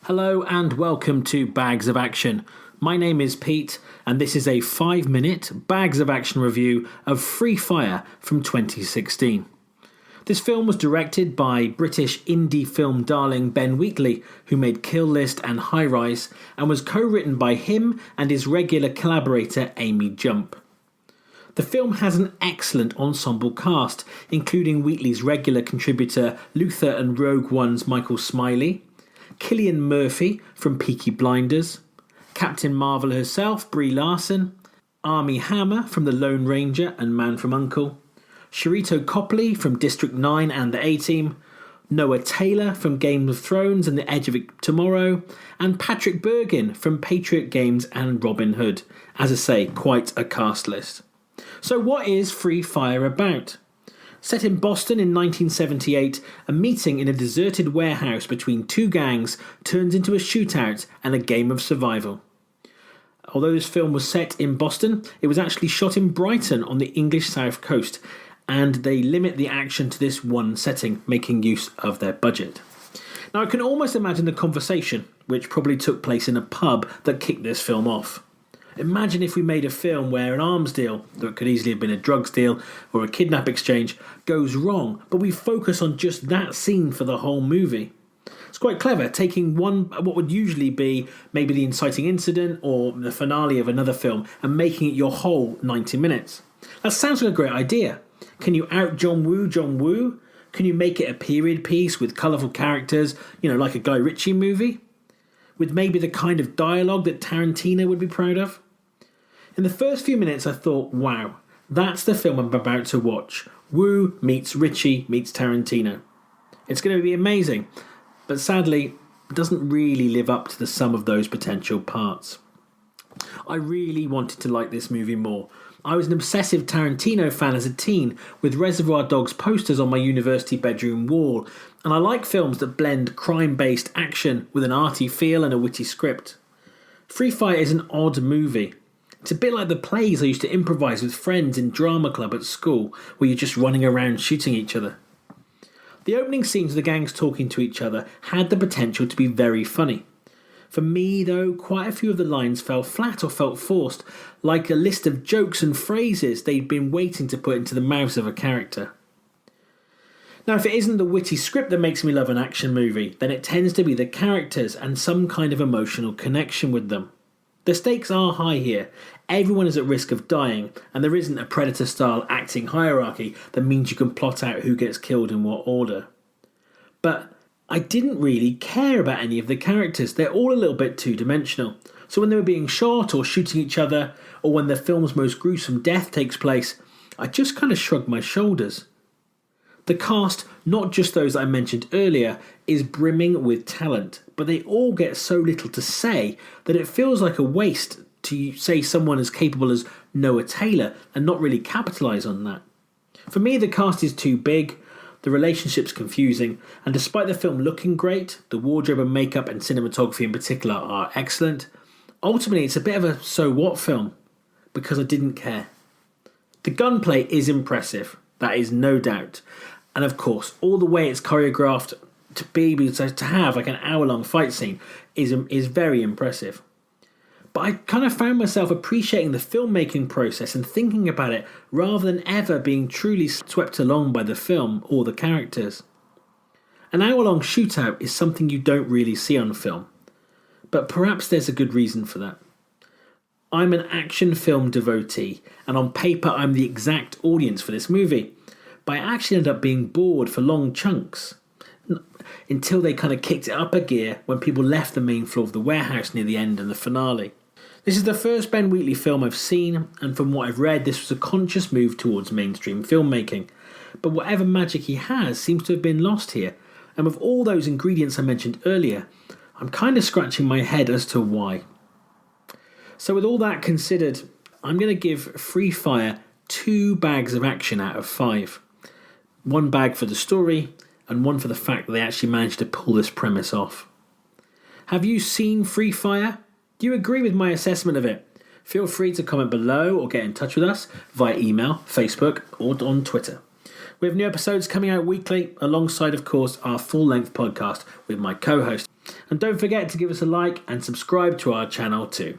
Hello and welcome to Bags of Action. My name is Pete and this is a 5-minute Bags of Action review of Free Fire from 2016. This film was directed by British indie film darling Ben Wheatley, who made Kill List and High Rise, and was co-written by him and his regular collaborator Amy Jump. The film has an excellent ensemble cast, including Wheatley's regular contributor Luther and Rogue One's Michael Smiley, Cillian Murphy from Peaky Blinders, Captain Marvel herself, Brie Larson, Armie Hammer from The Lone Ranger and Man from U.N.C.L.E., Sharlto Copley from District 9 and the A-Team, Noah Taylor from Game of Thrones and The Edge of Tomorrow, and Patrick Bergin from Patriot Games and Robin Hood. As I say, quite a cast list. So what is Free Fire about? Set in Boston in 1978, a meeting in a deserted warehouse between two gangs turns into a shootout and a game of survival. Although this film was set in Boston, it was actually shot in Brighton on the English South Coast, and they limit the action to this one setting, making use of their budget. Now I can almost imagine the conversation, which probably took place in a pub, that kicked this film off. Imagine if we made a film where an arms deal, though it could easily have been a drugs deal or a kidnap exchange, goes wrong, but we focus on just that scene for the whole movie. It's quite clever, taking what would usually be maybe the inciting incident or the finale of another film and making it your whole 90 minutes. That sounds like a great idea. Can you out John Woo? Can you make it a period piece with colourful characters, like a Guy Ritchie movie? With maybe the kind of dialogue that Tarantino would be proud of? In the first few minutes I thought, wow, that's the film I'm about to watch. Woo meets Ritchie meets Tarantino. It's going to be amazing, but sadly, it doesn't really live up to the sum of those potential parts. I really wanted to like this movie more. I was an obsessive Tarantino fan as a teen, with Reservoir Dogs posters on my university bedroom wall, and I like films that blend crime-based action with an arty feel and a witty script. Free Fire is an odd movie. It's a bit like the plays I used to improvise with friends in drama club at school, where you're just running around shooting each other. The opening scenes of the gangs talking to each other had the potential to be very funny. For me, though, quite a few of the lines fell flat or felt forced, like a list of jokes and phrases they'd been waiting to put into the mouths of a character. Now, if it isn't the witty script that makes me love an action movie, then it tends to be the characters and some kind of emotional connection with them. The stakes are high here. Everyone is at risk of dying, and there isn't a Predator-style acting hierarchy that means you can plot out who gets killed in what order. But I didn't really care about any of the characters. They're all a little bit two-dimensional. So when they were being shot or shooting each other, or when the film's most gruesome death takes place, I just kind of shrugged my shoulders. The cast, not just those I mentioned earlier, is brimming with talent, but they all get so little to say that it feels like a waste to say someone as capable as Noah Taylor and not really capitalise on that. For me, the cast is too big, the relationship's confusing, and despite the film looking great, the wardrobe and makeup and cinematography in particular are excellent, ultimately it's a bit of a so what film, because I didn't care. The gunplay is impressive, that is no doubt, and of course, all the way it's choreographed to have like an hour-long fight scene is very impressive. But I kind of found myself appreciating the filmmaking process and thinking about it rather than ever being truly swept along by the film or the characters. An hour-long shootout is something you don't really see on film, but perhaps there's a good reason for that. I'm an action film devotee, and on paper I'm the exact audience for this movie, but I actually ended up being bored for long chunks, until they kind of kicked it up a gear when people left the main floor of the warehouse near the end and the finale. This is the first Ben Wheatley film I've seen, and from what I've read, this was a conscious move towards mainstream filmmaking. But whatever magic he has seems to have been lost here, and with all those ingredients I mentioned earlier, I'm kind of scratching my head as to why. So with all that considered, I'm going to give Free Fire 2 bags of action out of 5. 1 bag for the story, and 1 for the fact that they actually managed to pull this premise off. Have you seen Free Fire? Do you agree with my assessment of it? Feel free to comment below or get in touch with us via email, Facebook, or on Twitter. We have new episodes coming out weekly, alongside, of course, our full-length podcast with my co-host. And don't forget to give us a like and subscribe to our channel too.